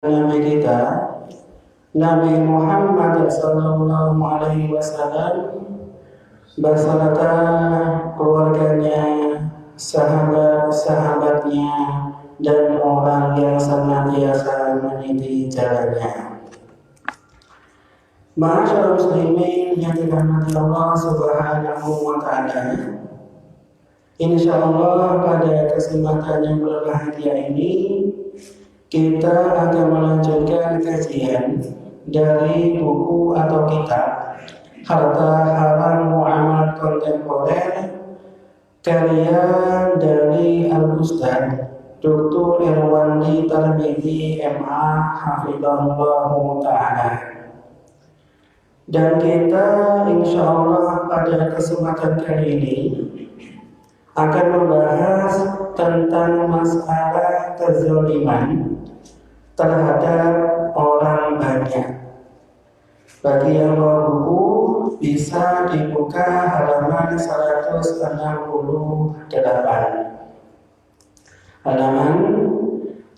Nabi kita Nabi Muhammad sallallahu alaihi wasallam beserta keluarganya, sahabat-sahabatnya, dan orang yang senantiasa meniti jalannya. Ma'asyiral muslimin yang dirahmati Allah Subhanahu wa taala. Insyaallah pada kesempatan yang berbahagia ini kita akan melanjutkan kajian dari buku atau kitab Harta Haram Muamalat Kontemporer karya dari Al-Ustaz Dr. Irwandi Tarmizi MA Hafizahullah Ta'ala. Dan kita insyaallah pada kesempatan kali ini akan membahas tentang masalah kezaliman terhadap orang banyak. Bagi yang mau buku bisa dibuka halaman 168. Halaman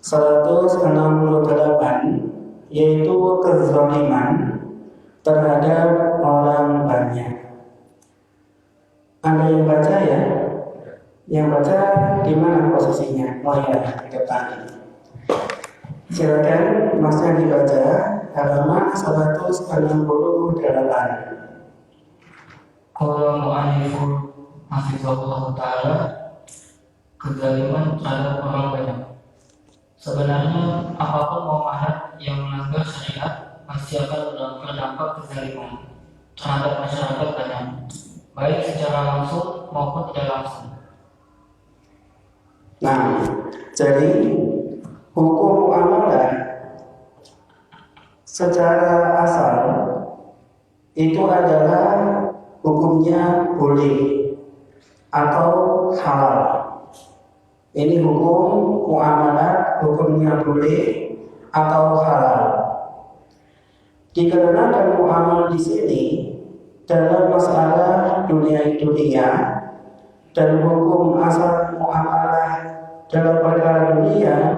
168 yaitu kezaliman terhadap orang banyak. Anda yang baca ya? Yang baca di mana posisinya? Oh ya, di depan. Silakan Masnya dibaca halaman 168. Qala mu'allifun hafizahullah ta'ala, kezaliman terhadap orang banyak. Sebenarnya apapun muamalah yang melanggar syariat pasti akan berdampak kezaliman terhadap masyarakat banyak, baik secara langsung maupun tidak langsung. Nah, jadi hukum muamalah secara asal itu adalah hukumnya boleh atau halal. Ini hukum muamalah, hukumnya boleh atau halal. Dikarenakan muamalah di sini dalam masalah dunia dan hukum asal muamalah dalam perkara dunia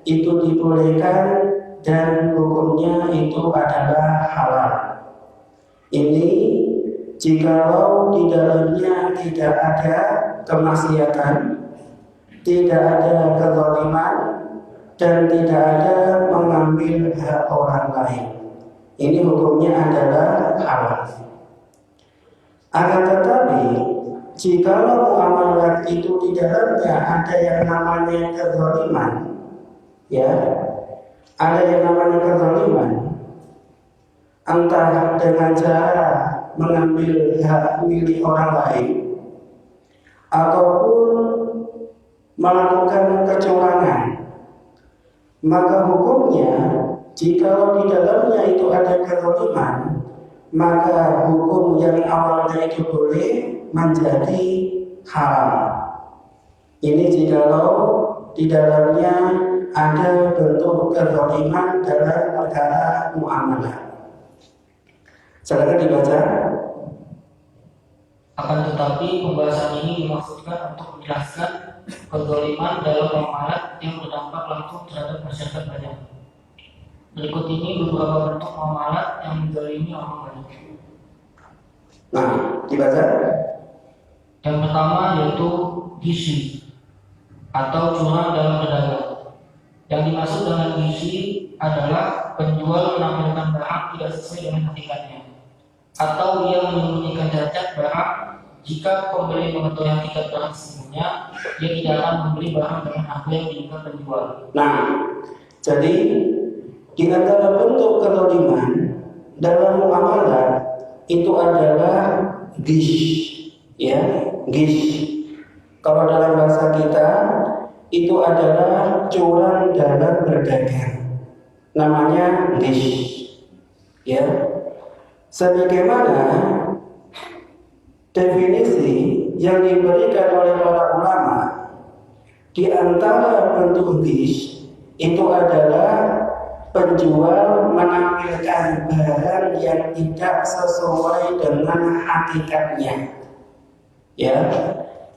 itu dibolehkan dan hukumnya itu adalah halal. Ini jikalau di dalamnya tidak ada kemaksiatan, tidak ada kezaliman, dan tidak ada mengambil hak orang lain. Ini hukumnya adalah halal. Akan tetapi jikalau muamalah itu di dalamnya ada yang namanya kezaliman, ya, ada yang namanya kezaliman, entah dengan cara mengambil hak milik orang lain ataupun melakukan kecurangan, maka hukumnya jikalau di dalamnya itu ada kezaliman, maka hukum yang awalnya itu boleh menjadi haram. Ini jikalau di dalamnya ada bentuk kezaliman dalam perkara muamalah. Silakan dibaca. Akan tetapi pembahasan ini dimaksudkan untuk menjelaskan kezaliman dalam muamalah yang berdampak langsung terhadap masyarakat banyak. Berikut ini beberapa bentuk muamalah yang menzalimi orang banyak. Nah, dibaca. Yang pertama yaitu gizi atau curang dalam berdagang. Yang dimaksud dengan gizi adalah penjual menampilkan barang tidak sesuai dengan hakikatnya, atau ia menyembunyikan cacat barang. Jika pembeli mengetahui hakikat barang sesungguhnya, dia tidak akan membeli barang dengan harga yang diinginkan penjual. Nah, jadi di antara bentuk kezaliman dalam muamalah itu adalah ghish, ya, ghish. Kalau dalam bahasa kita itu adalah curang dalam berdagang, namanya ghish, ya. Sebagaimana definisi yang diberikan oleh para ulama, di antara bentuk ghish itu adalah penjual menampilkan barang yang tidak sesuai dengan hakikatnya, ya,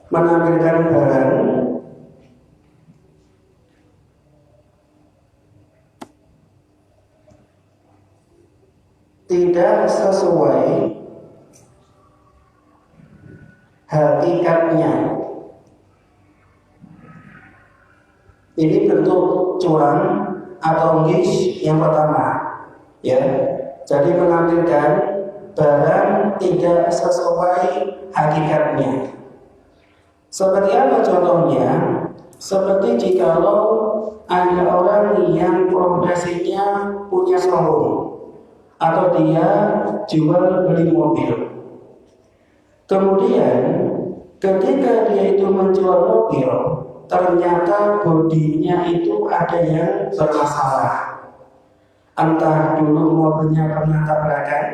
menampilkan barang tidak sesuai hakikatnya. Ini bentuk curang atau ngish yang pertama, ya. Jadi menampilkan barang tidak sesuai hakikatnya. Seperti apa contohnya? Seperti jikalau ada orang yang profesinya punya showroom atau dia jual beli mobil. Kemudian ketika dia itu menjual mobil, ternyata bodinya itu ada yang bermasalah. Entah dulu mobilnya pernah tabrakan,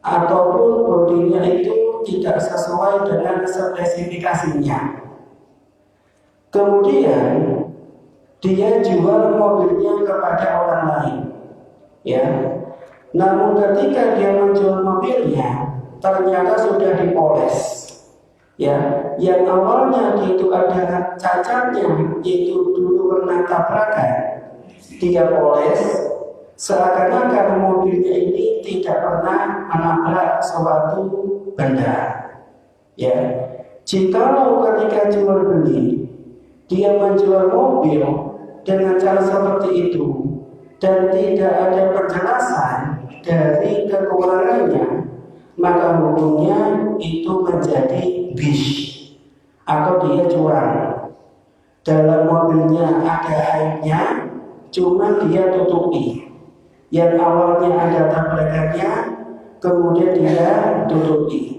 ataupun bodinya itu tidak sesuai dengan spesifikasinya. Kemudian dia jual mobilnya kepada orang lain, ya. Namun ketika dia menjual mobilnya, ternyata sudah dipoles, ya. Yang awalnya itu ada cacatnya, itu dulu pernah tabrakan, dia poles, seakan-akan mobilnya ini tidak pernah menabrak suatu benda, ya. Jikalau ketika jual beli dia menjual mobil dengan cara seperti itu dan tidak ada penjelasan dari kekurangannya, maka hukumnya itu menjadi ghish atau dia curang. Dalam mobilnya ada aibnya, cuma dia tutupi. Yang awalnya ada tabrakannya, kemudian dia tutupi.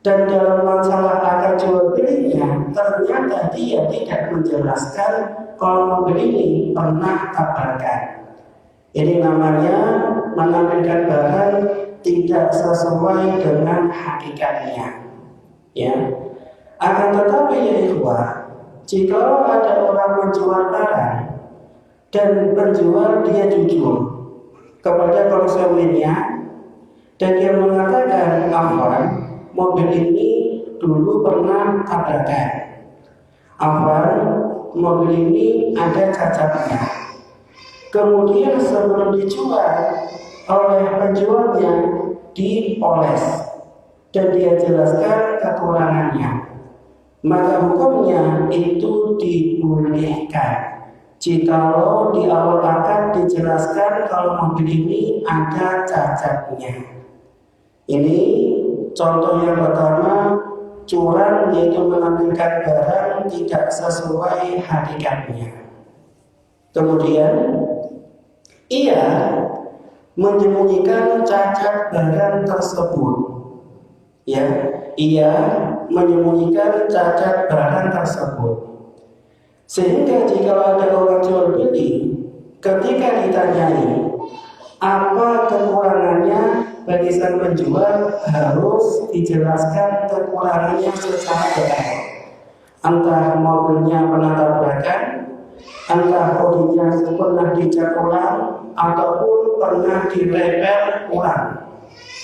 Dan dalam masalah akad jual belinya, ternyata dia tidak menjelaskan kalau mobil ini pernah tabrakan. Ini namanya menampilkan barang tidak sesuai dengan hakikatnya, ya. Akan tetapi ya ikhwah, jika ada orang menjual barang dan penjual dia jujur kepada konsumennya dan dia mengatakan, "Afwan, mobil ini dulu pernah tabrakan. Afwan, mobil ini ada cacatnya." Kemudian sebelum dijual oleh penjualnya dipoles dan dia jelaskan kekurangannya, maka hukumnya itu dibolehkan. Jikalau di awal akad dijelaskan kalau mobil ini ada cacatnya. Ini contoh yang pertama, curang, yaitu menampilkan barang tidak sesuai hakikatnya. Kemudian ia menyembunyikan cacat barang tersebut, ya. Ia menyembunyikan cacat barang tersebut, sehingga jika ada orang jual beli, ketika ditanyai apa kekurangannya, bagi sang penjual harus dijelaskan kekurangannya secara detail. Entah mobilnya pernah tabrakan, entah bodinya pernah dicat ulang, ataupun pernah direpel ulang.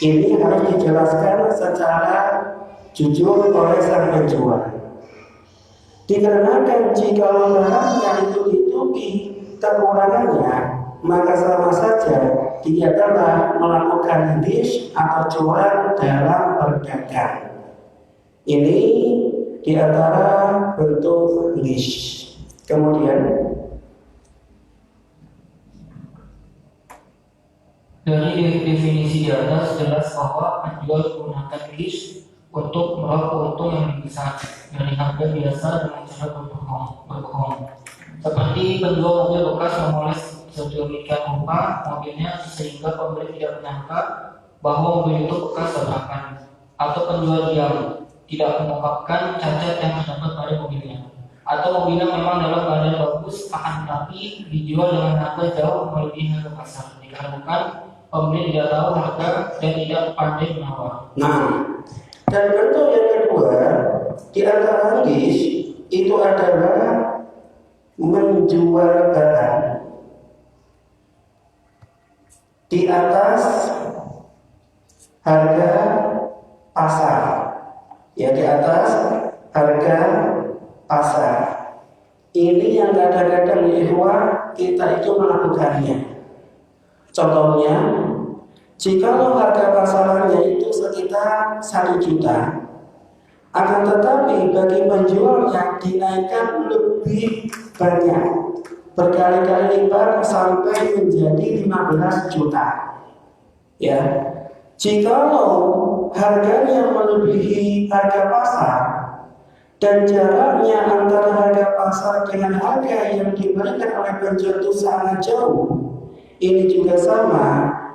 Ini harus dijelaskan secara jujur oleh sang penjual. Dikarenakan jika barangnya itu ditutupi kekurangannya, maka sama saja dia telah melakukan ghish atau curang dalam berdagang. Ini diantara bentuk ghish. Kemudian dari definisi di atas jelas bahwa penjual menggunakan ghish untuk meraup keuntungan yang lebih besar dari harga biasa dengan cara berbohong. Seperti penjual mobil bekas memoles sedemikian rupa mobilnya sehingga pembeli tidak menyangka bahwa mobil itu bekas tabrakan, atau penjual diam tidak mengungkapkan cacat yang terdapat pada mobilnya, atau mobilnya memang dalam keadaan bagus akan tetapi dijual dengan harga jauh melebihi harga pasar dikarenakan pembeli tidak tahu harga dan tidak pandai menawar. Nah, dan bentuk yang kedua di antara ghish itu adalah menjual barang di atas harga pasar, ya, di atas harga pasar. Ini yang kadang-kadang ikhwah kita itu melakukannya. Contohnya, Jikalau harga pasarannya itu sekitar 1 juta, akan tetapi bagi penjualnya dinaikkan lebih banyak, berkali-kali lipat sampai menjadi 15 juta. Ya, jikalau harganya melebihi harga pasar dan jaraknya antara harga pasar dengan harga yang diberikan oleh penjual itu sangat jauh, ini juga sama,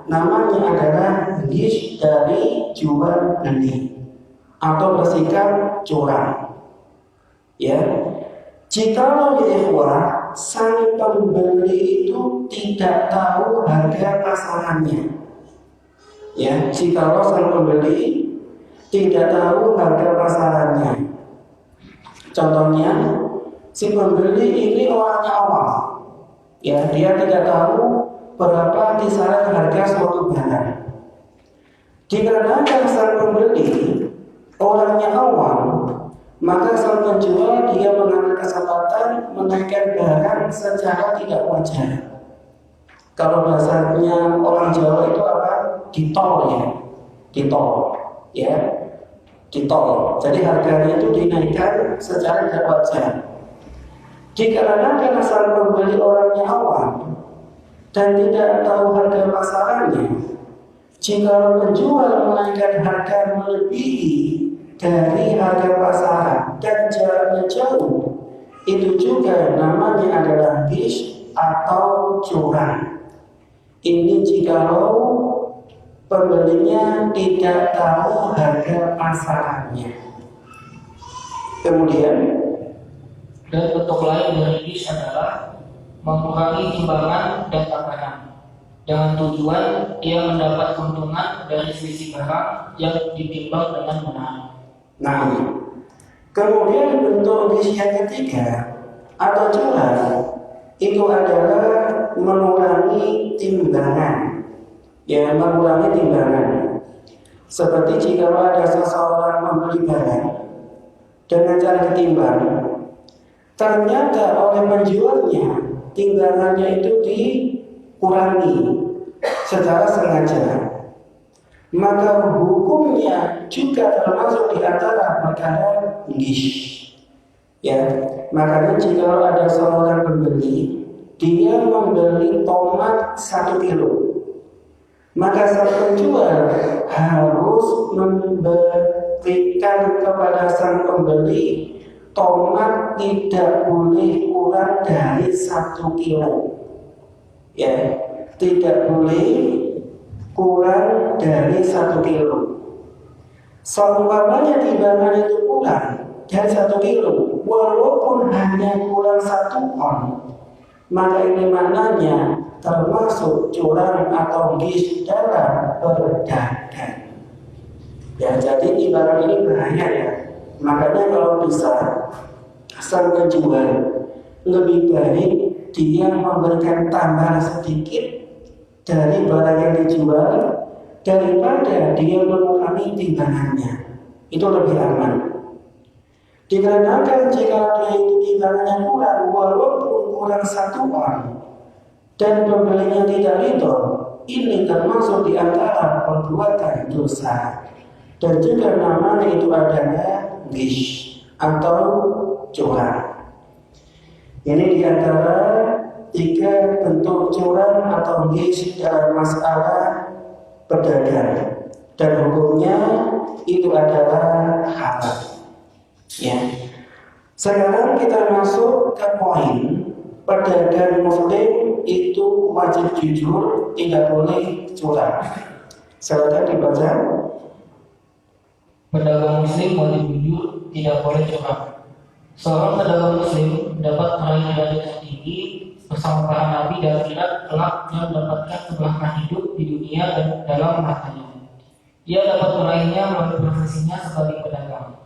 namanya adalah ghish dari jual beli atau bersikap curang. Ya, jikalau ya ikhwah, sang pembeli itu tidak tahu harga pasarannya. Ya, jikalau sang pembeli tidak tahu harga pasarannya. Contohnya, si pembeli ini orangnya awam. Ya, dia tidak tahu berapa kisaran harga suatu barang. Dikarenakan sang pembeli orangnya awam, maka sang penjual dia mengambil kesempatan menaikkan barang secara tidak wajar. Kalau bahasanya orang Jawa itu apa? Ditol ya, ditol, ya, ditol. Jadi harganya itu dinaikkan secara tidak wajar. Dikarenakan sang pembeli orangnya awam dan tidak tahu harga pasarannya, jika penjual menaikkan harga melebihi dari harga pasaran dan jaraknya jauh, itu juga namanya adalah ghish atau curang. Ini jikalau pembelinya tidak tahu harga pasarannya. Kemudian, dan bentuk lain dari ghish adalah mengurangi timbangan dan takaran dengan tujuan ia mendapat keuntungan dari selisih barang yang ditimbang dengan benar. Nah, kemudian bentuk ghish yang ketiga atau curang itu adalah mengurangi timbangan. Ya, mengurangi timbangan. Seperti jika ada seseorang membeli barang dengan cara ditimbang, ternyata oleh penjualnya timbangannya itu dikurangi secara sengaja, maka hukumnya juga termasuk di antara perkara ghish. Ya, makanya jika ada seorang pembeli, dia membeli tomat 1 kilo, maka sang penjual harus memberikan kepada sang pembeli tomat tidak boleh kurang dari 1 kilo. Ya, tidak boleh kurang dari 1 kilo. Seumpamanya timbangan itu kurang dari 1 kilo, walaupun hanya kurang 1 on, maka ini maknanya termasuk curang atau ghish dalam berdagang. Ya, jadi timbangan ini bahaya ya. Makanya kalau bisa sang penjual lebih baik dia memberikan tambahan sedikit dari barang yang dijual daripada dia mengurangi timbangannya. Itu lebih aman. Dikarenakan jika dia itu timbangannya kurang, walaupun kurang 1 on dan pembelinya tidak ridho, ini termasuk di antara perbuatan dosa dan juga namanya itu adalah ghish atau curang. Ini di antara 3 bentuk curang atau ghish dalam masalah berdagang, dan hukumnya itu adalah haram. Ya. Sekarang kita masuk ke poin pedagang muslim itu wajib jujur, tidak boleh curang. Silakan dibaca. Pedagang muslim wajib jujur, tidak boleh curang. Seorang pedagang muslim dapat meraih derajat tertinggi bersama para nabi dan tidak kelak mendapatkan keberkahan hidup di dunia dan dalam hartanya. Ia dapat meraihnya melalui profesinya sebagai pedagang.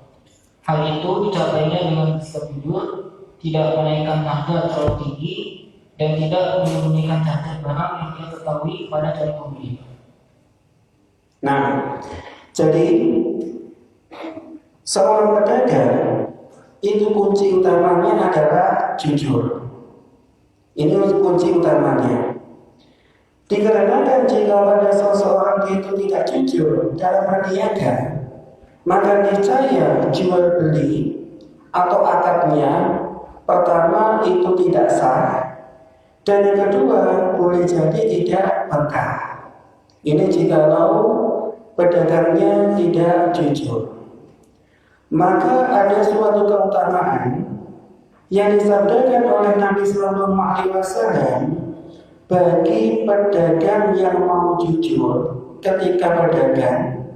Hal itu dicapainya dengan bersikap jujur, tidak menaikkan harga terlalu tinggi, dan tidak menyembunyikan harga barang yang dia ketahui pada calon pembeli. Nah, jadi seorang pedagang itu kunci utamanya adalah jujur. Ini kunci utamanya. Dikarenakan jika ada seseorang itu tidak jujur dalam berniaga, maka niscaya jual beli atau akadnya pertama itu tidak sah, dan yang kedua boleh jadi tidak berkah. Ini jikalau pedagangnya tidak jujur. Maka ada suatu keutamaan yang disabdakan oleh Nabi Sallallahu Alaihi Wasallam bagi pedagang yang mau jujur ketika berdagang,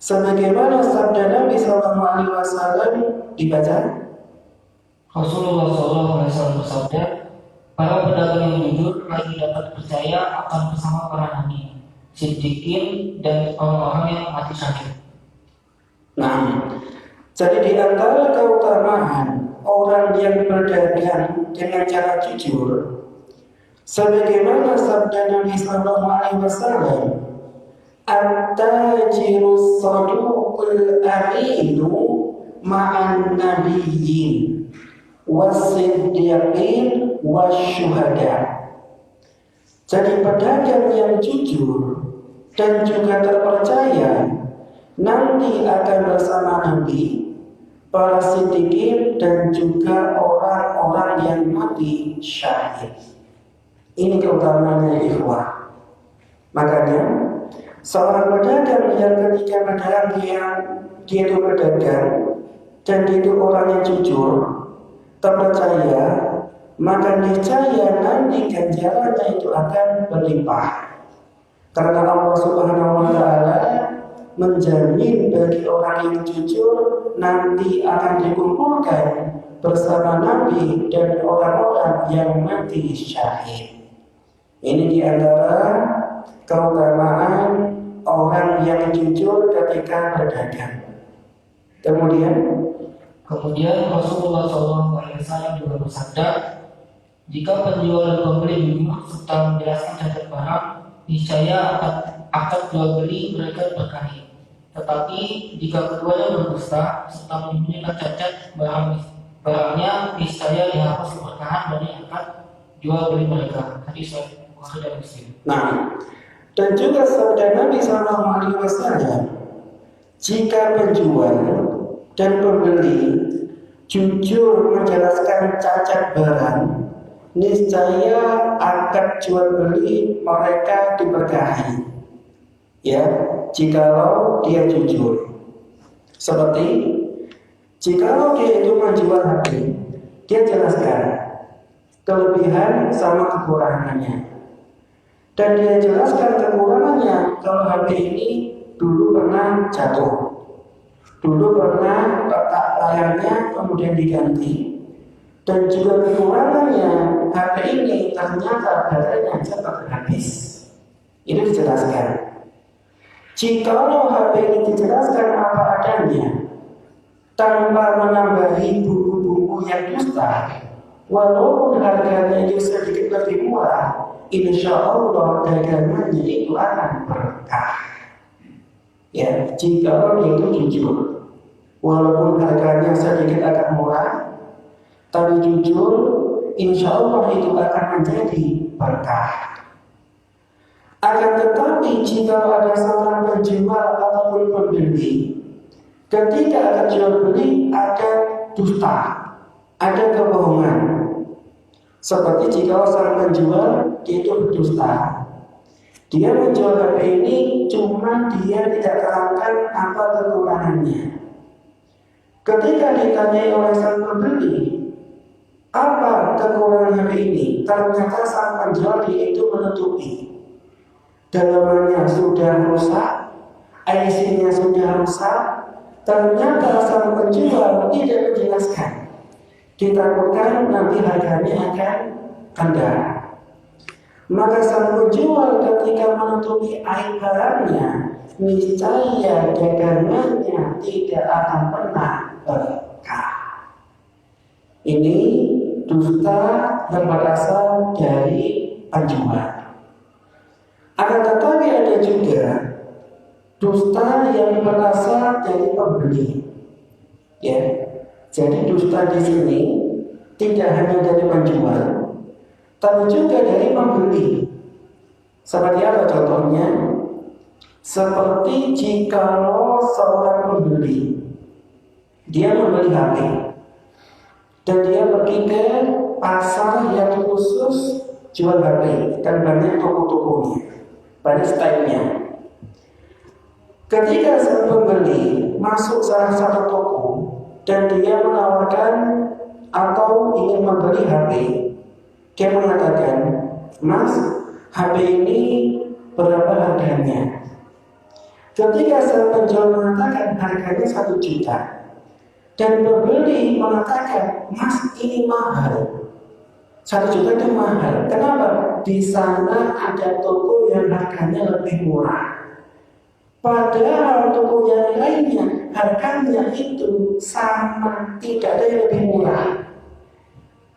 sebagaimana sabda Nabi Sallallahu Alaihi Wasallam dibaca. Rasulullah SAW bersabda, para pedagang yang jujur lagi dapat percaya akan bersama para nabi, siddiqin, dan orang-orang yang mati syahid. Nah, jadi di antara keutamaan orang yang berdagang dengan cara jujur, sebagaimana sabda Nabi Sallallahu Alaihi Wasallam, at-tajiru saduqul aminu ma'an nabiyyin was-siddiqin wasyuhada. Jadi pedagang yang jujur dan juga terpercaya nanti akan bersama Nabi, para siddiqin, dan juga orang-orang yang mati syahid. Ini keutamaannya ikhwah. Makanya seorang pedagang yang ketika berdagang dia itu berdagang dan dia itu orang yang jujur, terpercaya, maka niscaya nanti ganjarannya itu akan berlimpah. Karena Allah Subhanahu wa Ta'ala menjamin bagi orang yang jujur nanti akan dikumpulkan bersama Nabi dan orang-orang yang mati syahid. Ini di antara keutamaan orang yang jujur ketika berdagang. Kemudian Rasulullah SAW juga bersabda, jika penjual dan pembeli jujur serta menjelaskan cacat barang, niscaya akan jual beli mereka berkahi. Tetapi jika keduanya berdusta serta menyembunyikan cacat barangnya, niscaya dihapus keberkahan dari akad jual beli mereka. Hadis Bukhari dan Muslim. Nah, dan juga sabda Nabi Sallallahu Alaihi Wasallam, jika penjual dan pembeli jujur menjelaskan cacat barang, niscaya akad jual beli mereka diberkahi. Ya, jikalau dia jujur. Seperti jikalau dia itu menjual HP, dia jelaskan kelebihan sama kekurangannya. Dan dia jelaskan kekurangannya, kalau HP ini dulu pernah jatuh, dulu pernah retak layarnya kemudian diganti, dan juga kekurangannya HP ini ternyata baterainya cepat habis. Ini dijelaskan. Jikalau HP ini dijelaskan apa adanya tanpa menambahi bumbu-bumbu yang dusta, walaupun harganya itu sedikit lebih murah, insya Allah dagangannya itu akan berkah. Ya, jika dia itu jujur, walaupun harganya sedikit agak murah, tapi jujur, insya Allah itu akan menjadi berkah. Akan tetapi jika ada seorang penjual ataupun pembeli, ketika akan jual beli ada dusta, ada kebohongan. Seperti jika sang penjual dia itu berdusta, dia menjual HP ini cuma dia tidak terangkan apa kekurangannya. Ketika ditanyai oleh sang pembeli, apa kekurangan HP ini? Ternyata sang penjual dia itu menutupi. Dalamannya sudah rusak, IC-nya sudah rusak. Ternyata sang penjual tidak menjelaskan. Ditakutkan nanti harganya akan rendah. Maka sang penjual ketika menutupi aib barangnya, niscaya dagangannya tidak akan pernah berkah. Ini dusta yang berasal dari penjual. Akan tetapi ada juga dusta yang berasal dari pembeli. Ya. Jadi dusta di sini tidak hanya dari penjual, tapi juga dari pembeli. Seperti apa contohnya? Seperti jikalau seorang pembeli, dia membeli HP dan dia pergi ke pasar yang khusus jual HP dan banyak toko-tokonya, banyak stylenya. Ketika sang pembeli masuk salah satu toko dan dia menawarkan atau ingin membeli HP, dia mengatakan, "Mas, HP ini berapa harganya?" Ketika sang penjual mengatakan harganya 1 juta dan pembeli mengatakan, "Mas, ini mahal. 1 juta itu mahal." Kenapa? Di sana ada toko yang harganya lebih murah. Padahal toko yang lainnya harganya itu sama, tidak ada yang lebih murah.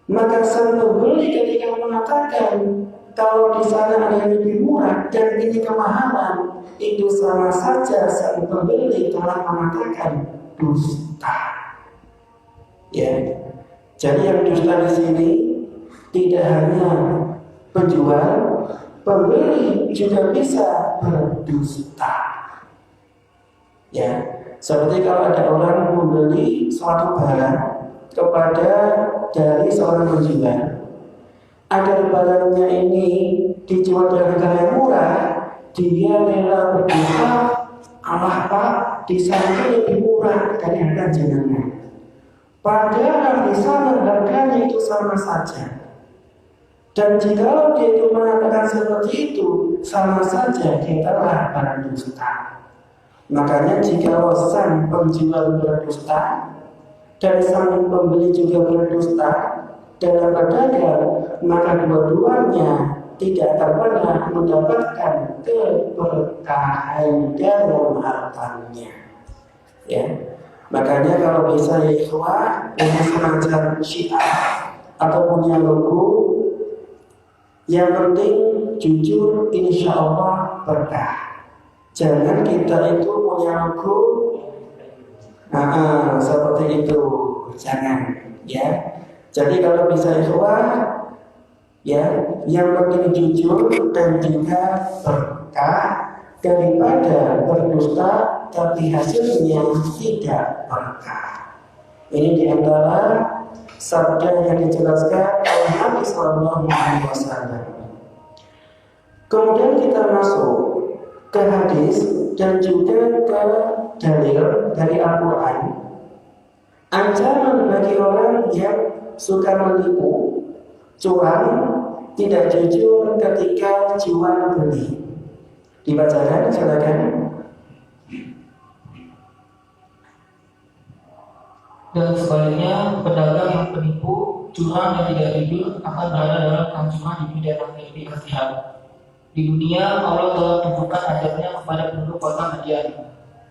Maka sang pembeli ketika mengatakan kalau di sana ada yang lebih murah dan ini kemahalan, itu sama saja sang pembeli telah mengatakan dusta. Ya, jadi yang dusta di sini tidak hanya penjual, pembeli juga bisa berdusta. Ya, seperti kalau ada orang membeli suatu barang kepada dari seorang penjual, agar barangnya ini dijual dengan harga yang murah, dia rela berdusta. Allah Pak, di sana lebih murah dari harga jenengan. Padahal di sana harganya itu sama saja. Dan jika dia itu mengatakan seperti itu, sama saja dia telah berdusta. Makanya jika sang penjual berdusta dan sang pembeli juga berdusta dalam berdagang, maka dua-duanya tidak akan pernah mendapatkan keberkahan dalam hartanya. Ya, makanya kalau bisa ya ikhwah, yang semacam syiar ataupun yang logo, yang penting jujur, insya Allah berkah. Jangan kita itu punya logo seperti itu, jangan ya. Jadi kalau bisa ikhwah, ya, yang penting jujur dan juga berkah daripada berdusta tapi hasilnya tidak berkah. Ini diantara sabda yang dijelaskan oleh Nabi Sallallahu Alaihi Wasallam. Kemudian kita masuk ke hadis dan juga ke dalil dari Al-Quran. Ancaman bagi orang yang suka menipu, curang, tidak jujur ketika jual beli. Dibacakan, silakan. Dan sebaliknya, pedagang yang penipu, curang dan tidak jujur akan berada dalam ancaman di dunia dan di akhirat. Di dunia, Allah telah tunjukkan ajarnya kepada penduduk kota Madian,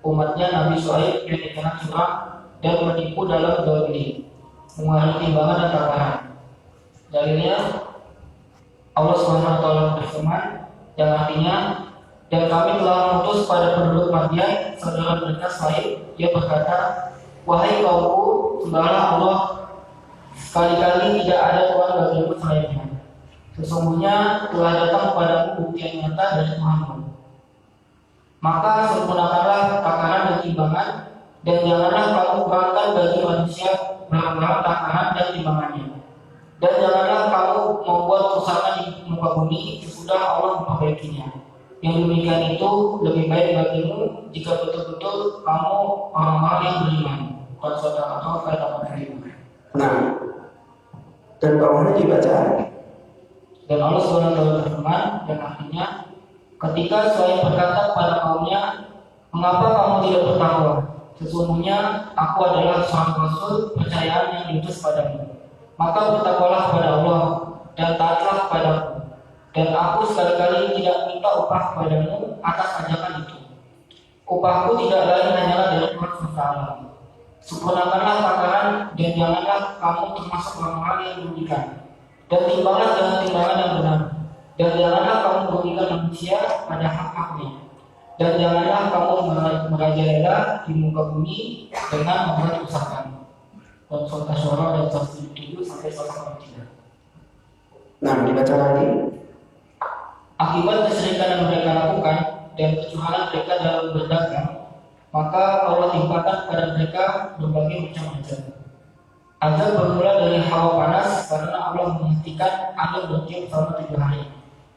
umatnya Nabi Shu'aib yang dikenal curang dan menipu dalam jual beli, mengurangi timbangan dan takaran. Dalilnya, Allah SWT berfirman, yang artinya, dan kami telah mengutus pada penduduk Madian saudara mereka Shu'aib, dia berkata, "Wahai kaumku, sembahlah Allah, sekali-kali tidak ada Tuhan bagimu selainnya. Sesungguhnya telah datang kepadamu bukti yang nyata dari Tuhanmu. Maka sempurnakanlah takaran dan timbangan, dan janganlah kamu kurangkan bagi manusia barang-barang takaran dan timbangannya. Dan janganlah kamu membuat kerusakan di muka bumi sesudah Allah memperbaikinya. Yang demikian itu lebih baik bagimu jika betul-betul kamu orang-orang yang beriman." Bukan saudara atau kata Nah, dan bawahnya dibaca. Dan Allah SWT berfirman, dan artinya, ketika Shu'aib berkata kepada kaumnya, "Mengapa kamu tidak bertakwa? Sesungguhnya aku adalah seorang rasul percayaan yang diutus padamu. Maka bertakwalah kepada Allah dan taatlah kepadaku. Dan aku sekali-kali tidak minta upah kepadamu atas ajakan itu. Upahku tidak lain hanyalah dari Tuhan SWT. Sempurnakanlah takaran dan janganlah kamu termasuk orang-orang yang merugikan. Dan timbanglah dengan timbangan yang benar. Dan janganlah kamu merugikan manusia pada hak-haknya. Dan janganlah kamu merajalela di muka bumi dengan membuat kerusakan." Dan surat Asy-Syu'ara dan 107 sampai 103. Nah, dibaca lagi. akibat kesyirikan yang mereka lakukan dan kecurangan mereka dalam berdagang, maka Allah timpakan kepada mereka berbagai macam-macam. Azab bermula dari hawa panas karena Allah menghentikan angin bertiup selama 7 hari.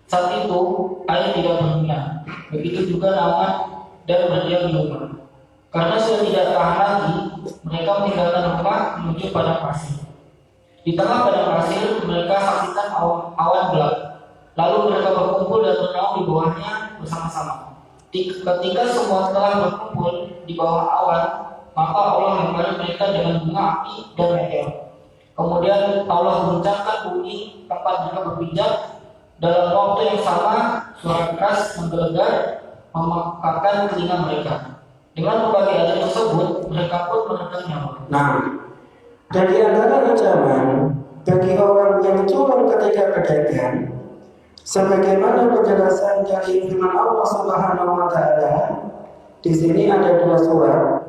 Saat itu air tidak berguna, begitu juga Naaman dan berdiam di rumah. Karena sudah tidak tahan lagi, mereka meninggalkan rumah menuju padang pasir. Di tengah padang pasir mereka saksikan awan gelap. Lalu mereka berkumpul dan bernaung di bawahnya bersama-sama. Ketika semua telah berkumpul di bawah awan, maka Allah lempari mereka dengan bunga api dan meteor. Kemudian Allah guncangkan bumi tempat mereka berpijak. Dalam waktu yang sama, suara keras menggelegar memekakan telinga mereka. Dengan berbagai azab tersebut, mereka pun menekan nyawa. Nah, dan di antara ancaman bagi orang yang curang ketika berdagang, sebagaimana penjelasan dari firman Allah Subhanahu wa taala, di sini ada 2 surat.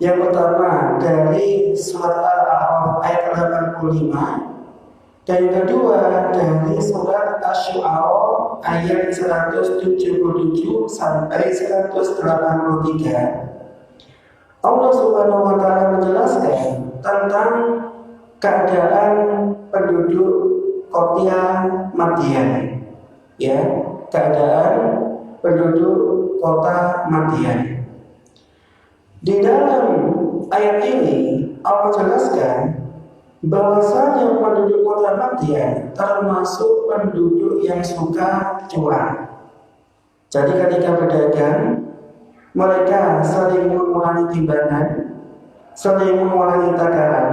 Yang pertama dari surat Al-A'raf ayat 85, dan yang kedua dari surat Asy-Syu'ara ayat 177 sampai 183. Allah Subhanahu wa taala menjelaskan tentang keadaan penduduk kota Madian. Ya, keadaan penduduk kota Madian. Di dalam ayat ini Allah jelaskan bahwasanya penduduk kota Madian termasuk penduduk yang suka curang. Jadi ketika berdagang, mereka saling mengurangi timbangan, saling mengurangi takaran,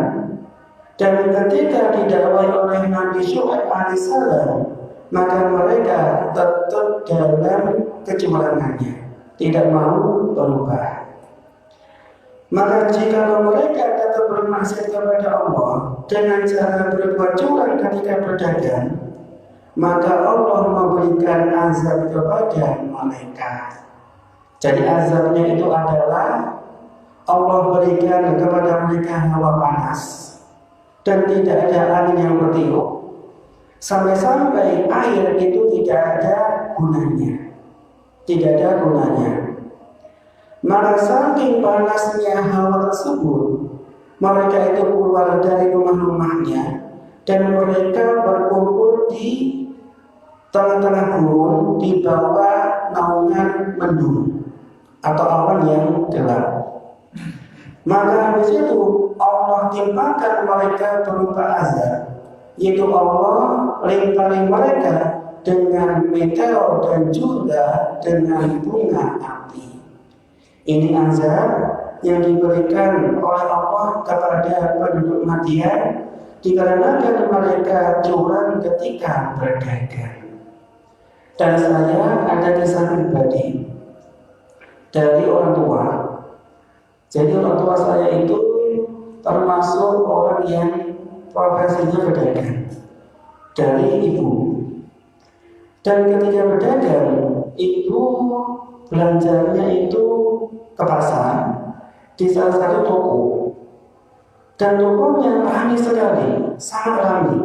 dan ketika didakwai oleh Nabi Syuaib alaihissalam, maka mereka tetap dalam kecurangannya, tidak mau berubah. Maka jika mereka tetap bermaksiat kepada Allah dengan cara berbuat curang ketika berdagang, maka Allah memberikan azab kepada mereka. Jadi azabnya itu adalah Allah berikan kepada mereka hawa panas dan tidak ada angin yang bertiup, sampai-sampai air itu tidak ada gunanya, tidak ada gunanya. Maka saking panasnya hawa tersebut, mereka itu keluar dari rumah-rumahnya dan mereka berkumpul di tengah-tengah gurun di bawah naungan mendung atau awan yang gelap. Maka habis itu Allah timpakan mereka berupa azab, yaitu Allah lempari mereka dengan meteor dan juga dengan bunga api. Ini azab yang diberikan oleh Allah kepada penduduk Madian dikarenakan mereka curang ketika berdagang. Dan saya ada kisah pribadi dari orang tua. Jadi orang tua saya itu termasuk orang yang profesinya berdagang dari ibu. Dan ketika berdagang, ibu belanjanya itu ke pasar di salah satu toko. Dan tokonya ramai sekali, sangat ramai.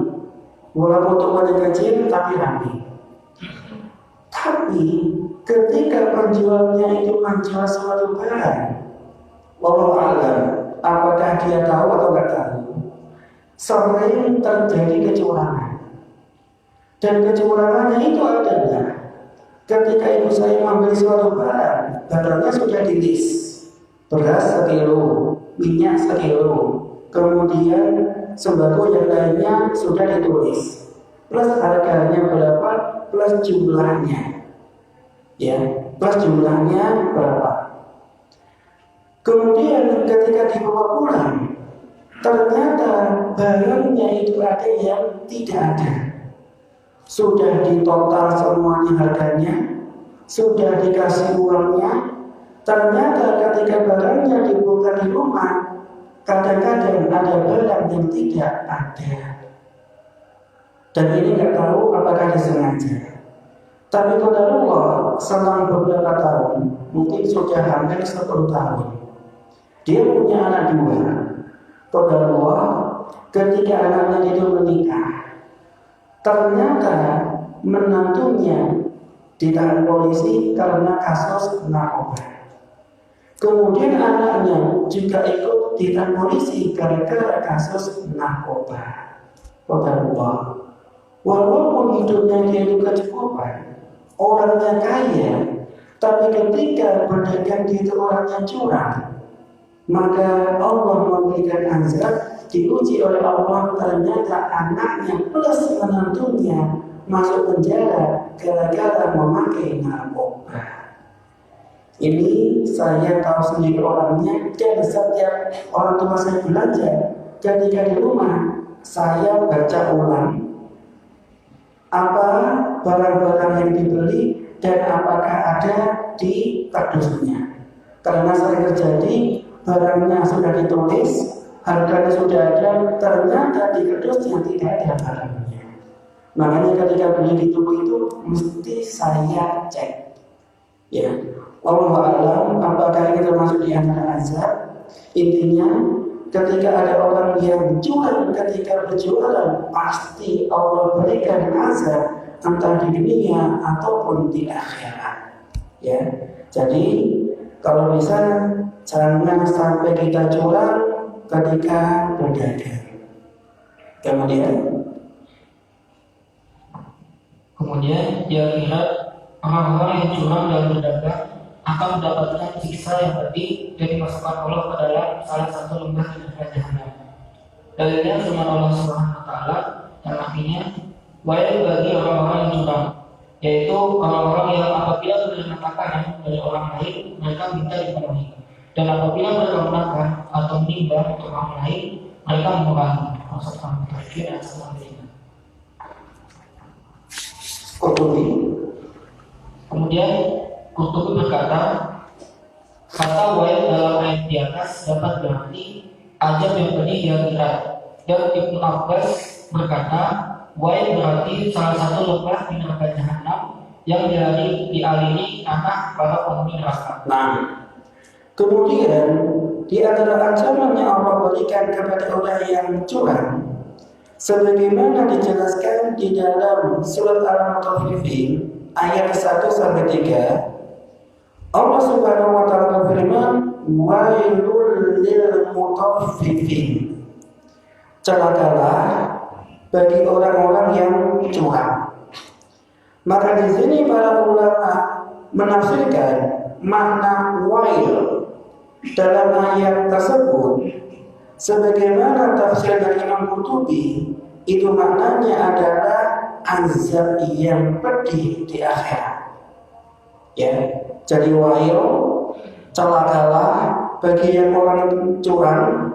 Walaupun tokonya kecil tapi ramai. Tapi ketika penjualnya itu menjual suatu barang, wallahu a'lam, apakah dia tahu atau tidak tahu, sering terjadi kecurangan. Dan kecurangannya itu adalah ketika ibu saya membeli suatu barang, barangnya sudah di-list, beras sekilo, minyak sekilo, kemudian sembako yang lainnya sudah ditulis, plus harganya berapa, plus jumlahnya, ya, plus jumlahnya berapa. Kemudian ketika dibawa pulang, ternyata barangnya itu ada yang tidak ada. Sudah ditotal semuanya harganya, sudah dikasih uangnya. Ternyata ketika barangnya dibuka di rumah, kadang-kadang ada barang yang tidak ada. Dan ini nggak tahu apakah disengaja. Tapi qadarullah selang beberapa tahun, mungkin sudah hampir 10 tahun, dia punya anak 2. Qadarullah ketika anaknya itu menikah, ternyata menantunya ditahan polisi karena kasus narkoba. Kemudian anaknya juga ikut ditahan polisi gara-gara kasus narkoba. Qadarullah. Walaupun hidupnya dia itu kecukupan, orangnya kaya, tapi ketika berdagang dia itu orangnya curang, maka Allah memberikan azab, diuji oleh Allah, ternyata anaknya plus menantunya masuk penjara gara-gara memakai narkoba. Ini saya tahu sendiri orangnya, dan setiap orang tua saya belanja ketika di rumah, saya baca ulang apa barang-barang yang dibeli dan apakah ada di kardusnya. Karena sering terjadi barangnya sudah ditulis, harganya sudah ada, ternyata di kardusnya tidak ada barangnya. Makanya ketika beli di toko itu mesti saya cek. Ya, Allah alam apakah ini termasuk di antara azab. Intinya ketika ada orang yang curang ketika berjualan, pasti Allah berikan azab entah di dunia ataupun di akhirat. Ya, jadi kalau bisa jangan sampai kita curang ketika berdagang. Kemudian dia kira orang-orang yang curang dalam berdagang akan mendapatkan siksa yang pedih dan dimasukkan Allah ke dalam salah satu lembah di neraka jahanam. Dalilnya firman Allah Subhanahu wa taala yang artinya wahai bagi orang-orang yang curang, yaitu orang-orang yang apabila menerima makanan dari orang lain mereka minta dipenuhi, dan apabila mereka makan atau menimbang untuk orang lain mereka mengurangi. Maksudnya dan sebagainya. Kemudian Qurtubi berkata, kata wa'id dalam ayat di atas dapat berarti azab yang pedih yang berat. Dan Ibnu Abbas berkata, wa'id berarti salah satu lembah di neraka jahanam yang dialiri anak para penghuni neraka. Nah, kemudian di antara ancaman yang Allah berikan kepada orang yang curang, sebagaimana dijelaskan di dalam surat Al-Mutaffifin ayat 1-3, Allah Subhanahu wa taala berfirman, wailul lil mutaffifin. Celakalah bagi orang-orang yang curang. Maka di sini para ulama menafsirkan makna wail dalam ayat tersebut sebagaimana tafsir dari Imam Qurtubi, itu maknanya adalah azab yang pedih di akhirat. Ya, jadi wail, celakalah bagi yang orang curang.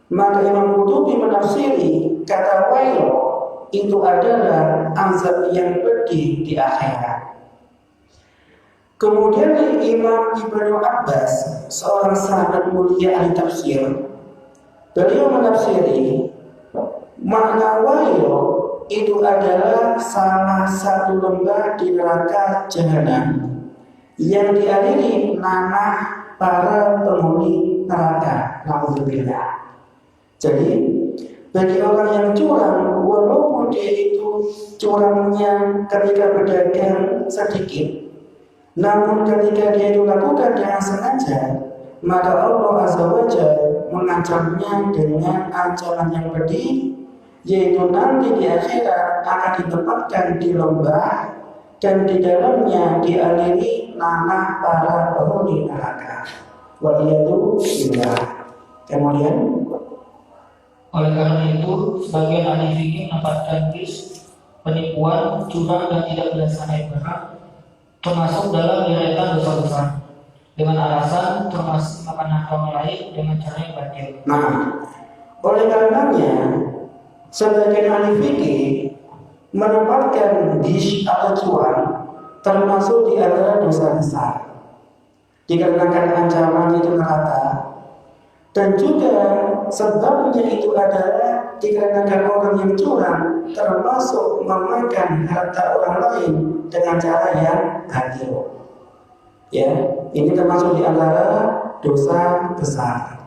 Maka Imam Qurtubi menafsiri kata wail itu adalah azab yang pedih di akhirat. Kemudian Imam Ibnu Abbas, seorang sahabat mulia ahli tafsir, beliau menafsiri makna wail itu adalah salah satu lembah di neraka jahanam yang dialiri nanah para penghuni neraka. Alhamdulillah. Jadi bagi orang yang curang, walaupun dia itu curangnya ketika berdagang sedikit, namun ketika dia itu lakukan dengan sengaja, maka Allah Azza wa Jalla mengancamnya dengan ancaman yang pedih, yaitu nanti di akhirat akan ditempatkan di lembah dan di dalamnya dialiri nanah para penghuni neraka. Waliyadu billah. Kemudian oleh karena itu sebagian ahli fikih menempatkan penipuan, curang dan tidak berdasarkan barang termasuk dalam deretan dosa besar dengan alasan termasuk makan orang lain dengan cara yang batil. Nah, oleh karenanya sebagian ahli fikih menempatkan gish atau cuan termasuk di antara dosa besar dikarenakan ancaman itu neraka, dan juga sebabnya itu adalah dikarenakan orang yang curang termasuk memakan harta orang lain dengan cara yang batil. Ya, ini termasuk di antara dosa besar.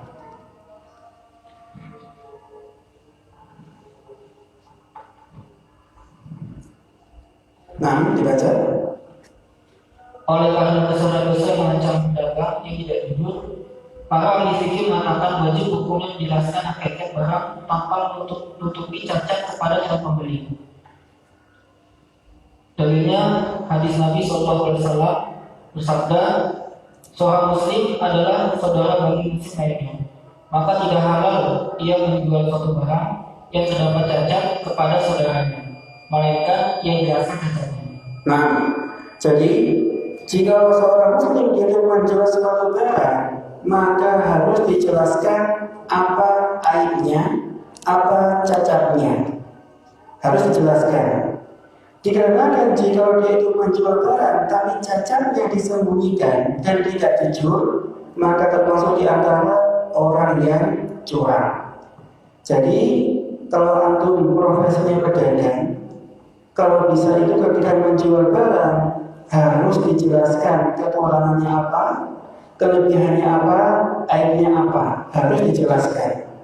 Nah, dibaca. Oleh karena dosa-dosa yang mengancam pedagang yang tidak jujur, para ahli fikih mengatakan wajib hukumnya menjelaskan hakikat barang tanpa menutupi cacat kepada calon pembeli. Dalilnya hadis Nabi SAW bersabda, seorang muslim adalah saudara bagi muslim lainnya, maka tidak halal ia menjual suatu barang yang terdapat cacat kepada saudaranya, melainkan yang jelaskan cacatnya. Nah, jadi jika seorang muslim dia menjual suatu barang, maka harus dijelaskan apa aibnya, apa cacatnya, harus dijelaskan. Dikarenakan jika dia itu menjual barang tapi cacatnya disembunyikan dan tidak jujur, maka termasuk di antara orang yang curang. Jadi kalau antum profesinya pedagang, kalau bisa itu ketika menjual barang harus dijelaskan kekurangannya apa, kelebihannya apa, aibnya apa, harus dijelaskan.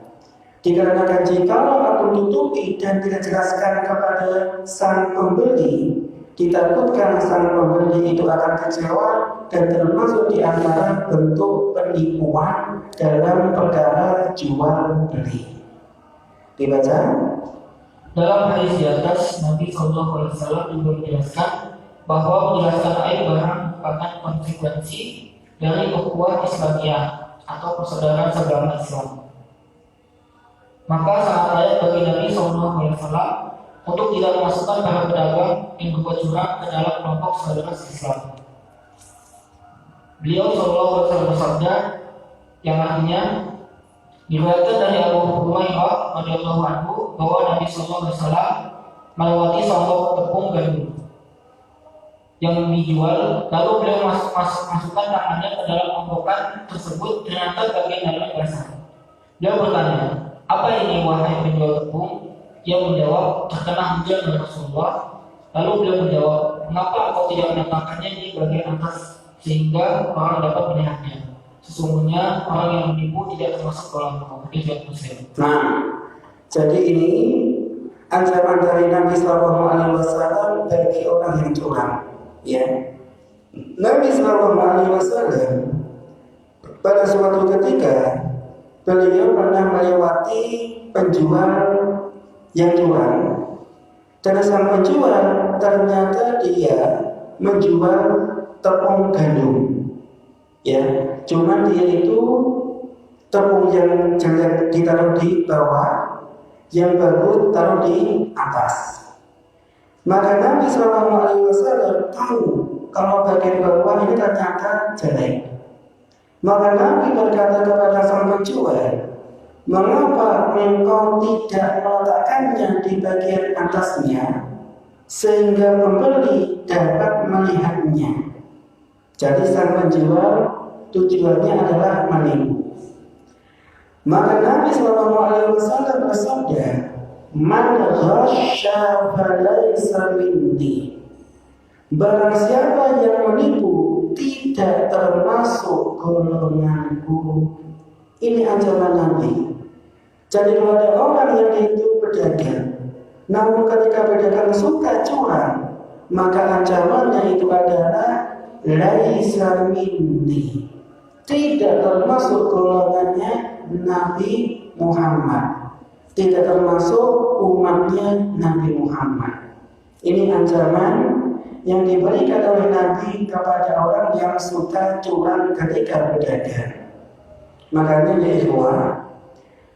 Dikarenakan jika antum tutupi dan tidak jelaskan kepada sang pembeli, ditakutkan sang pembeli itu akan kecewa dan termasuk di antara bentuk penipuan dalam perkara jual beli. Dibaca. Dalam hadis di atas, Nabi SAW juga menjelaskan bahwa menjelaskan aib barang merupakan konsekuensi dari ukhuwah Islamiyah atau persaudaraan seagama Islam. Maka sangat layak bagi Nabi SAW untuk tidak memasukkan para pedagang yang berbuat curang ke dalam kelompok saudara Islam. Beliau SAW bersabda yang artinya, diriwayatkan dari Abu Hurairah radhiyallahu anhu bahwa Nabi SAW melewati seonggok tepung gandum yang dijual, lalu beliau masukkan tangannya ke dalam ongkokan tersebut, ternyata bagian dalamnya basah. Beliau bertanya, apa ini wahai penjual tepung? Ia menjawab, terkena hujan dari Rasulullah. Lalu beliau menjawab, mengapa kau tidak meletakkannya di bagian atas sehingga orang dapat melihatnya? Sesungguhnya orang yang menipu tidak termasuk golongan riwayat Muslim. Nah, jadi ini ancaman dari Nabi SAW bagi orang yang curang. Ya, Nabi SAW pada suatu ketika beliau pernah melewati penjual yang curang, dan sang penjual ternyata dia menjual tepung gandum. Ya, cuman dia itu tepung yang jelek ditaruh di bawah, yang bagus taruh di atas. Maka Nabi SAW tahu kalau bagian bawah ini ternyata jelek. Maka Nabi berkata kepada sang penjual, mengapa engkau tidak meletakkannya di bagian atasnya sehingga pembeli dapat melihatnya? Jadi sang penjual tujuannya adalah menipu. Maka Nabi SAW bersabda, man ghasya falaysa minni. Barang siapa yang menipu tidak termasuk golonganku. Ini ancaman Nabi. Jadi kalau ada orang yang itu pedagang, namun ketika pedagang suka curang, maka ancamannya itu adalah laisa minni, tidak termasuk golongannya Nabi Muhammad, tidak termasuk umatnya Nabi Muhammad. Ini ancaman yang diberikan oleh Nabi kepada orang yang suka curang ketika berdagang. Makanya ya ikhwah,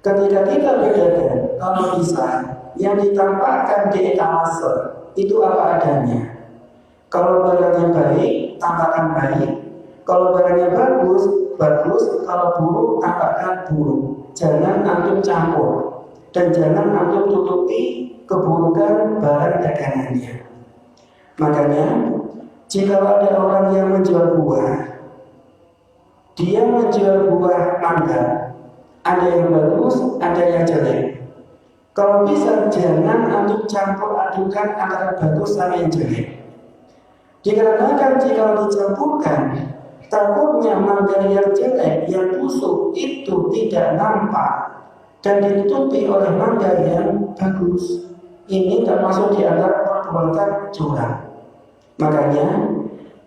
ketika kita berdagang, kalau bisa yang ditampakkan di etalase itu apa adanya. Kalau barangnya baik, tampakkan baik. Kalau barangnya bagus, bagus. Kalau buruk, tampakkan buruk. Jangan antum campur dan jangan antum tutupi keburukan barang dagangannya. Makanya, jika ada orang yang menjual buah, dia menjual buah mangga, ada yang bagus, ada yang jelek. Kalau bisa jangan antum campur adukan antara bagus sama yang jelek. Dikarenakan jika dicampurkan, takutnya mangga yang jelek, yang busuk itu tidak nampak dan ditutupi oleh mangga yang bagus. Ini termasuk di antara perbuatan curang. Makanya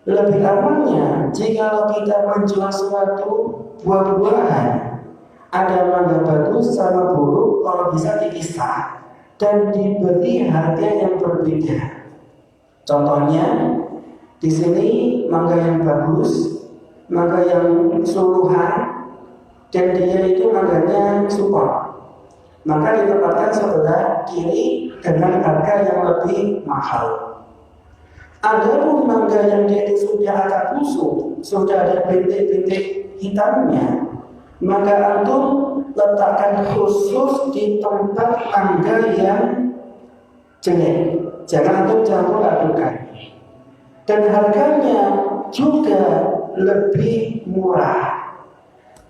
Lebih amannya jika kita menjual suatu buah-buahan, ada mangga bagus sama buruk, kalau bisa dipisah dan diberi harga yang berbeda. Contohnya di sini mangga yang bagus, mangga yang suluhan, dan dia itu mangganya support, maka ditempatkan sebelah kiri dengan harga yang lebih mahal. Adapun mangga yang dia itu sudah agak busuk, sudah ada bintik-bintik hitamnya, maka antum letakkan khusus di tempat mangga yang jelek. Jangan antum campur adukan. Dan harganya juga lebih murah.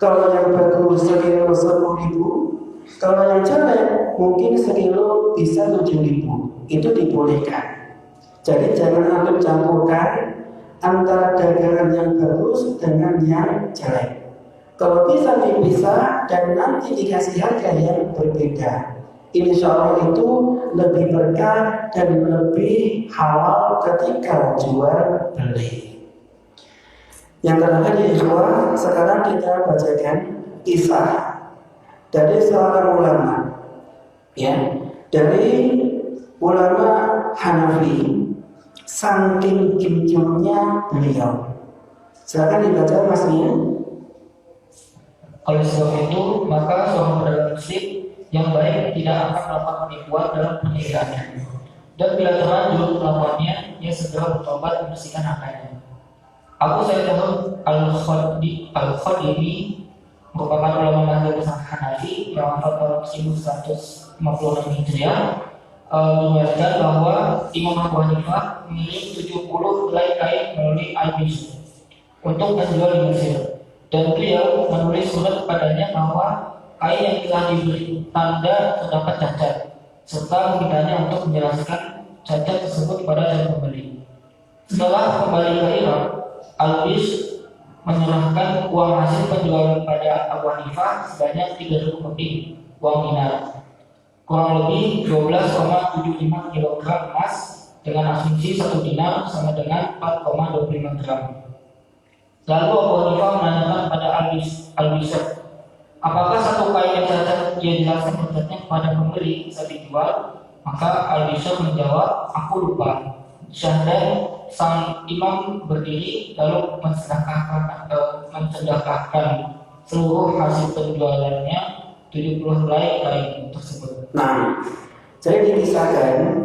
Kalau yang bagus sekilo 10.000, kalau yang jelek mungkin sekilo bisa 7.000. Itu dibolehkan. Jadi jangan antum campurkan antara dagangan yang bagus dengan yang jelek. Kalau bisa dipisah dan nanti dikasih harga yang berbeda, insya Allah itu lebih berkah dan lebih halal ketika jual beli. Yang terakhir ya ikhwah, sekarang kita bacakan kisah dari seorang ulama, ya, dari ulama Hanafi. Saking jujurnya beliau. Silakan dibaca Mas Mia. Oleh sebab itu, maka seorang pedagang muslim yang baik tidak akan melakukan penipuan dalam perniagaannya. Dan bila terlanjur melakukannya, ia segera bertobat membersihkan hartanya. Abu Sa'id Al-Khudri merupakan ulama mazhab Hanafi yang wafat tahun 1156 Hijriah. Mengatakan bahwa Imam Abu Hanifah memilih 70 helai kain melalui Al-Bisu untuk menjual di Mesir, dan beliau menulis surat kepadanya bahwa kain yang telah diberi tanda terdapat cacat, serta memintanya untuk menjelaskan cacat tersebut kepada sang pembeli. Setelah kembali ke Irak, Al-Bis menyerahkan uang hasil penjualan pada Abu Hanifah sebanyak 3.000 keping uang dinar, kurang lebih 12,75 kg emas, dengan asumsi 1 dinar sama dengan 4,25 gram. Lalu Abu Hanifah menanyakan pada Al-Bishr, apakah satu kain yang cacat dia jelaskan cacatnya kepada pembeli saat dijual? Maka Al-Bishr menjawab, aku lupa. Syahdan sang imam berdiri lalu mensedekahkan seluruh hasil penjualannya 70 helai kain tersebut. Nah, jadi dikisahkan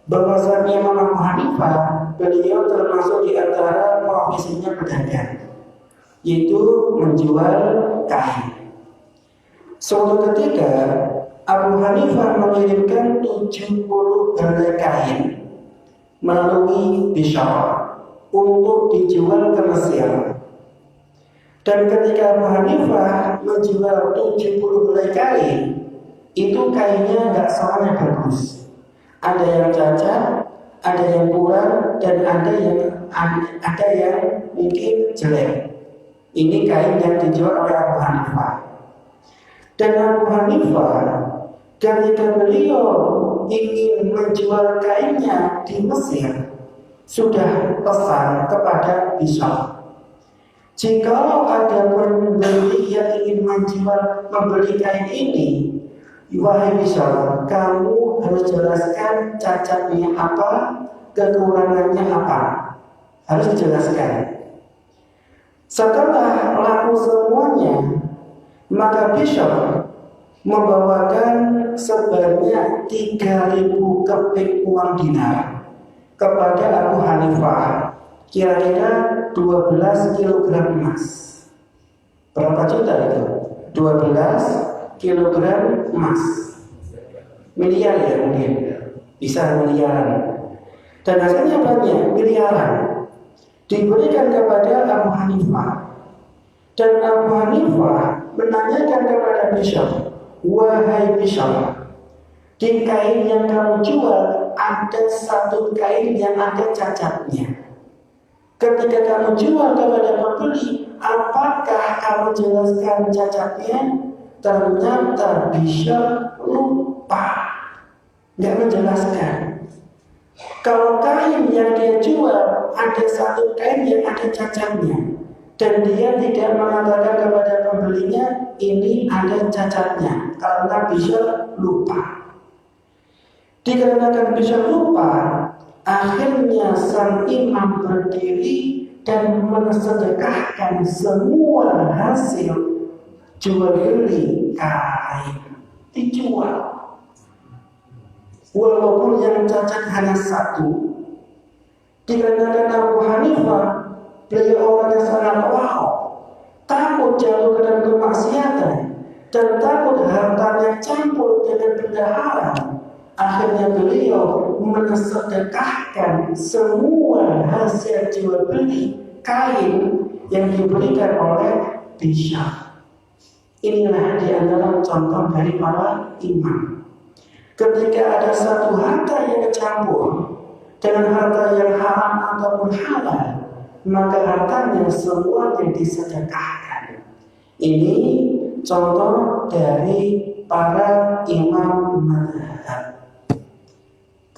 bahwasanya Imam Abu Hanifah beliau termasuk di antara profesinya pedagang, yaitu menjual kain. Suatu ketika Abu Hanifah mengirimkan 70 helai kain melalui Bishr untuk dijual ke Mesir. Dan ketika Abu Hanifah menjual 70 helai kain, itu kainnya nggak semuanya bagus. Ada yang cacat, ada yang kurang, dan ada yang mungkin jelek. Ini kain yang dijual oleh Abu Hanifah. Dan Abu Hanifah ketika beliau ingin menjual kainnya di Mesir, sudah pesan kepada Bishr, jikalau ada pembeli yang ingin membeli kain ini, wahai Bishr, kamu harus jelaskan cacatnya apa, kekurangannya apa, harus dijelaskan. Setelah laku semuanya, maka Bishr membawakan sebanyak 3.000 keping uang dinar kepada Abu Hanifah, kira-kira 12 kg emas. Berapa juta itu? 12 kg emas. Miliar ya mungkin, bisa miliaran. Dan hasilnya banyak, miliaran. Diberikan kepada Abu Hanifah. Dan Abu Hanifah menanyakan kepada Bishr, wahai Bishr, di kain yang kamu jual ada satu kain yang ada cacatnya. Ketika kamu jual kepada pembeli, apakah kamu jelaskan cacatnya? Ternyata Bishr lupa, nggak menjelaskan. Kalau kain yang dia jual ada satu kain yang ada cacatnya, dan dia tidak mengatakan kepada pembelinya ini ada cacatnya karena bisa lupa. Dikarenakan bisa lupa, akhirnya sang imam berdiri dan mensedekahkan semua hasil jual beli kain, dijual. Walaupun yang cacat hanya satu. Dikarenakan Abu Hanifah, beliau orangnya sangat wahab, takut jatuh ke dalam kemaksiatan dan takut hartanya campur dengan benda haram. Akhirnya beliau mensedekahkan semua hasil jual beli kain yang diberikan oleh Bisyar. Inilah di antara contoh dari para imam. Ketika ada satu harta yang kecampur dengan harta yang haram ataupun halal, maka hartanya semuanya disedekahkan. Ini contoh dari para imam mazhab.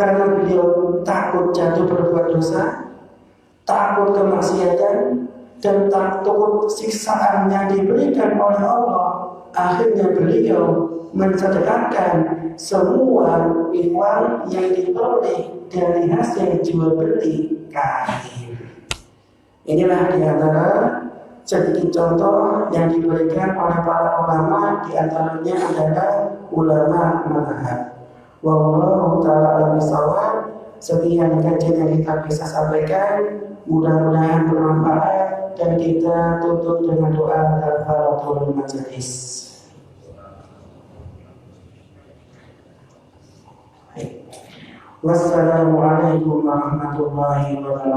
Karena beliau takut jatuh berbuat dosa, takut kemaksiatan, dan takut siksaan yang diberikan oleh Allah, akhirnya beliau mensedekahkan semua uang yang diperoleh dari hasil jual beli kain. Inilah di antara sedikit contoh yang diberikan oleh para ulama, di antaranya adalah ulama mazhab. Wallahu ta'ala alam bissawab. Sekian kajian yang kita bisa sampaikan, mudah-mudahan bermanfaat, dan kita tutup dengan doa kafaratul majelis. Wassalamualaikum warahmatullahi wabarakatuh.